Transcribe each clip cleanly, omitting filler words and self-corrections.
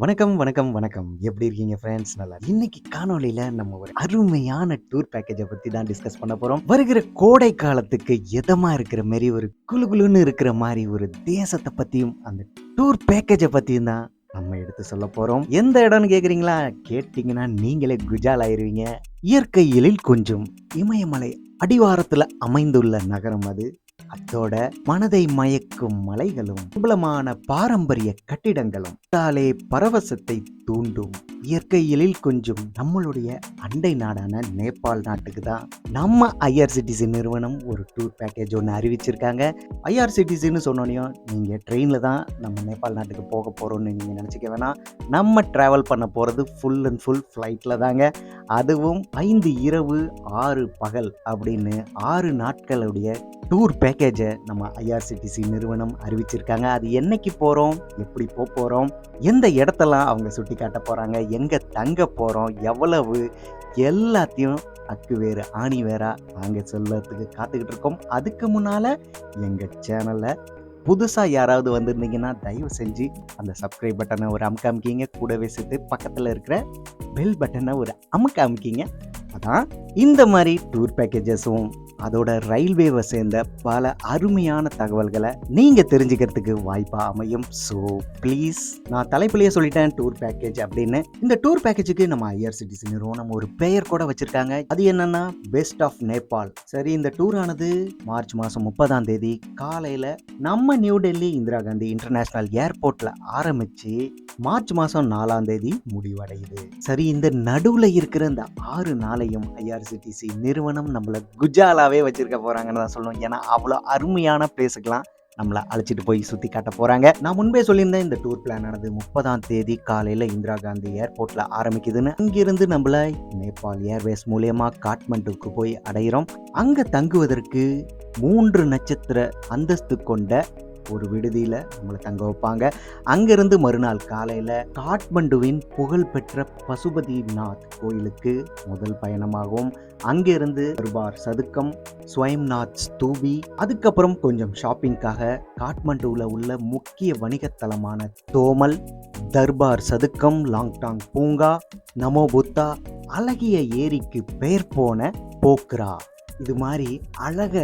வணக்கம், வணக்கம், வணக்கம். எப்படி இருக்கீங்க ஃப்ரெண்ட்ஸ்? நல்லா இன்னைக்கு காணொளியில நம்ம ஒரு அருமையான டூர் பேக்கேஜை பத்தி தான் டிஸ்கஸ் பண்ண போறோம். வருகிற கோடை காலத்துக்கு இதமா இருக்கிற மாரி ஒரு குளுகுளுன்னு இருக்கிற மாரி ஒரு தேசத்தை பத்தியும் அந்த டூர் பேக்கேஜை பத்தியும் தான் நம்ம எடுத்து சொல்ல போறோம். எந்த இடம்னு கேக்குறீங்களா? கேட்டீங்கன்னா நீங்களே குஜால் ஆயிருவீங்க. இயற்கை எழில் கொஞ்சம் இமயமலை அடிவாரத்துல அமைந்துள்ள நகரம் அது. அதோட மனதை மயக்கும் மலைகளும் பிரபலமான பாரம்பரிய கட்டிடங்களும் தாலே பரவசத்தை தூண்டும் இயற்கையிலில் கொஞ்சம் நம்மளுடைய அண்டை நாடான நேபாள் நாட்டுக்கு தான் நம்ம ஐஆர்சிடிசி நிறுவனம் ஒரு டூர் பேக்கேஜ் ஒன்று அறிவிச்சிருக்காங்க. ஐஆர்சிடிசின்னு சொன்னோனையும் நீங்கள் ட்ரெயினில் தான் நம்ம நேபாள் நாட்டுக்கு போக போகிறோம்னு நீங்கள் நினச்சிக்க வேணாம். நம்ம ட்ராவல் பண்ண போகிறது ஃபுல் அண்ட் ஃபுல் ஃப்ளைட்டில் தாங்க. அதுவும் 5 இரவு 6 பகல் அப்படின்னு 6 நாட்களுடைய டூர் பேக்கேஜை நம்ம ஐஆர்சிடிசி நிறுவனம் அறிவிச்சிருக்காங்க. அது என்னைக்கு போகிறோம், எப்படி போகிறோம், எந்த இடத்தெல்லாம் அவங்க சுட்டி காட்ட போகிறாங்க, எங்கே தங்க போகிறோம், எவ்வளவு, எல்லாத்தையும் அக்கு வேறு ஆணி வேறா நாங்கள் சொல்கிறதுக்கு காத்துக்கிட்டு இருக்கோம். அதுக்கு முன்னால் எங்கள் சேனலில் புதுசாக யாராவது வந்திருந்தீங்கன்னா தயவு செஞ்சு அந்த சப்ஸ்கிரைப் பட்டனை ஒரு அமுக்கிங்க. கூடவே சேர்த்து பக்கத்தில் இருக்கிற பெல் பட்டனை ஒரு அமுக்கிங்க. அதான் இந்த மாதிரி டூர் பேக்கேஜஸும் அதோட ரயில்வேவை சேர்ந்த பல அருமையான தகவல்களை நீங்கள் தெரிஞ்சுக்கிறதுக்கு வாய்ப்பாக அமையும். ஸோ ப்ளீஸ், நான் தலைப்பிலேயே சொல்லிட்டேன் டூர் பேக்கேஜ் அப்படின்னு. இந்த டூர் பேக்கேஜுக்கு நம்ம ஐஆர்சிடிசி நிறுவனம் ஒரு பெயர் கூட வச்சுருக்காங்க. அது என்னன்னா பெஸ்ட் ஆஃப் நேபாள். சரி, இந்த டூர் ஆனது மார்ச் மாதம் 30 காலையில் நம்ம நியூ டெல்லி இந்திரா காந்தி இன்டர்நேஷ்னல் ஏர்போர்ட்டில் ஆரம்பித்து மார்ச் மாதம் 4 முடிவடையுது. சரி, இந்த நடுவில் இருக்கிற இந்த 6 நாளையும் ஐஆர்சிடிசி நிறுவனம் நம்மளை குஜாலாவே வச்சிருக்க போறாங்கன்னு தான் சொல்லணும். ஏன்னா அவ்வளோ அருமையான பிளேஸுக்கெல்லாம் நம்மளை அழைச்சிட்டு போய் சுற்றி காட்ட போகிறாங்க. நான் முன்பே சொல்லியிருந்தேன் இந்த டூர் பிளான் ஆனது 30 காலையில் இந்திரா காந்தி ஏர்போர்ட்டில் ஆரம்பிக்குதுன்னு. அங்கிருந்து நம்மளை நேபாள் ஏர்வேஸ் மூலயமா காட்மண்டுக்கு போய் அடைகிறோம். அங்கே தங்குவதற்கு 3 நட்சத்திர அந்தஸ்து கொண்ட ஒரு விடுதியில் நம்மளை தங்க வைப்பாங்க. அங்கிருந்து மறுநாள் காலையில் காட்மண்டுவின் புகழ்பெற்ற பசுபதிநாத் கோயிலுக்கு முதல் பயணமாகும். அங்கிருந்து தர்பார் சதுக்கம், ஸ்வயம்நாத் ஸ்தூபி, அதுக்கப்புறம் கொஞ்சம் ஷாப்பிங்காக காட்மண்டுவில் உள்ள முக்கிய வணிகத்தலமான தோமல், தர்பார் சதுக்கம், லாங்டாங் பூங்கா, நமோ புத்தா, அழகிய ஏரிக்கு பெயர் போன போக்ரா, இது மாதிரி அழக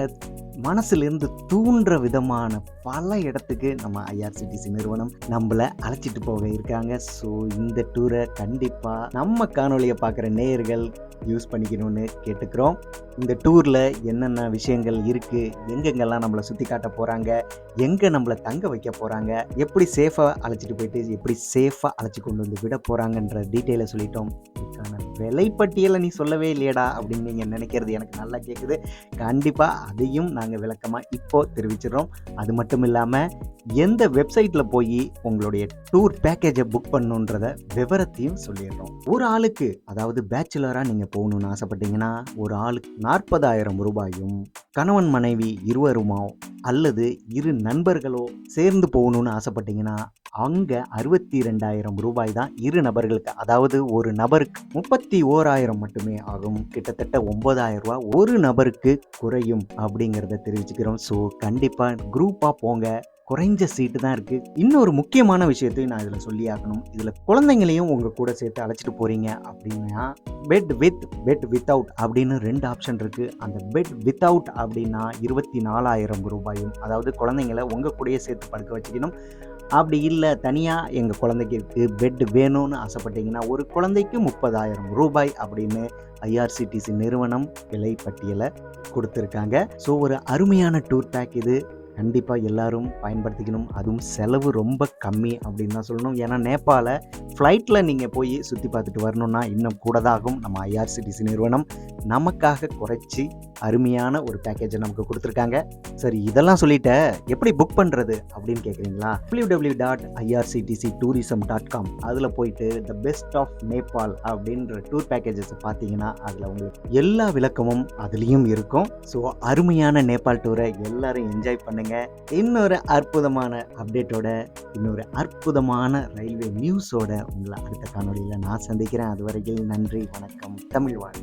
மனசுலேருந்து தூண்டுற விதமான பல இடத்துக்கு நம்ம ஐஆர்சிடிசி நிறுவனம் நம்மளை அழைச்சிட்டு போக இருக்காங்க. ஸோ இந்த டூரை கண்டிப்பாக நம்ம காணொலியை பார்க்குற நேயர்கள் யூஸ் பண்ணிக்கணும்னு கேட்டுக்கிறோம். இந்த டூரில் என்னென்ன விஷயங்கள் இருக்குது, எங்கெங்கெல்லாம் நம்மளை சுற்றி காட்ட போகிறாங்க, எங்கே நம்மளை தங்க வைக்க போகிறாங்க, எப்படி சேஃபாக அழைச்சிட்டு போயிட்டு எப்படி சேஃபாக அழைச்சி கொண்டு வந்து விட போகிறாங்கன்ற டீட்டெயிலை சொல்லிட்டோம். இதுக்கான விலைப்பட்டியலை நீ சொல்லவே இல்லையடா அப்படின்னு நீங்கள் நினைக்கிறது எனக்கு நல்லா கேட்குது. கண்டிப்பாக அதையும் நாங்கள் விளக்கமாக இப்போது தெரிவிச்சிடறோம். அது மட்டும் இல்லாமல் எந்த வெப்சைட்டில் போய் உங்களுடைய டூர் பேக்கேஜை புக் பண்ணணுன்றத விவரத்தையும் சொல்லிடுறோம். ஒரு ஆளுக்கு, அதாவது பேச்சுலராக நீங்கள் போகணுன்னு ஆசைப்பட்டீங்கன்னா ஒரு ஆளுக்கு 40,000 ரூபாயும், கணவன் மனைவி இருவருமோ அல்லது 2 நண்பர்களோ சேர்ந்து போகணுன்னு ஆசைப்பட்டீங்கன்னா அங்கே 62,000 ரூபாய் தான் 2 நபர்களுக்கு. அதாவது ஒரு நபருக்கு 31,000 மட்டுமே ஆகும். கிட்டத்தட்ட 9,000 ரூபாய் ஒரு நபருக்கு குறையும் அப்படிங்கிறத தெரிவிச்சுக்கிறோம். ஸோ கண்டிப்பாக குரூப்பாக போங்க, குறைஞ்ச சீட்டு தான் இருக்குது. இன்னொரு முக்கியமான விஷயத்தையும் நான் இதில் சொல்லி ஆகணும். இதில் குழந்தைங்களையும் உங்கள் கூட சேர்த்து அழைச்சிட்டு போகிறீங்க அப்படின்னா பெட் வித், பெட் வித்தவுட் அப்படின்னு 2 ஆப்ஷன் இருக்குது. அந்த பெட் வித்தவுட் அப்படின்னா 24,000 ரூபாயும், அதாவது குழந்தைங்களை உங்கள் கூடயே சேர்த்து படுக்க வச்சுக்கணும். அப்படி இல்லை, தனியாக எங்கள் குழந்தைக்கு பெட் வேணும்னு ஆசைப்பட்டீங்கன்னா ஒரு குழந்தைக்கு 30,000 ரூபாய் அப்படின்னு ஐஆர்சிடிசி நிறுவனம் விலை பட்டியலை கொடுத்துருக்காங்க. ஸோ ஒரு அருமையான டூர் பேக் இது. கண்டிப்பாக எல்லாரும் பயன்படுத்திக்கணும். அதுவும் செலவு ரொம்ப கம்மி அப்படின்னு தான் சொல்லணும். ஏன்னா நேபாளை ஃப்ளைட்டில் நீங்கள் போய் சுற்றி பார்த்துட்டு வரணுன்னா இன்னும் கூட தான் ஆகும். நம்ம ஐஆர்சிடிசி நிறுவனம் நமக்காக குறைச்சி அருமையான ஒரு பேக்கேஜை நமக்கு கொடுத்துருக்காங்க. சரி, இதெல்லாம் சொல்லிட்டு எப்படி புக் பண்ணுறது அப்படின்னு கேட்குறீங்களா? www.irctctourism.com அதில் போயிட்டு த பெஸ்ட் ஆஃப் நேபாள் அப்படின்ற டூர் பேக்கேஜஸை பார்த்தீங்கன்னா அதில் உங்களுக்கு எல்லா விளக்கமும் அதுலேயும் இருக்கும். ஸோ அருமையான நேபாள் டூரை எல்லாரும் என்ஜாய் பண்ணுங்க. இன்னொரு அற்புதமான அப்டேட்டோட, இன்னொரு அற்புதமான ரயில்வே நியூஸோட உங்களை அடுத்த காணொலியில் நான் சந்திக்கிறேன். அதுவரையில் நன்றி, வணக்கம், தமிழ் வாழ்க.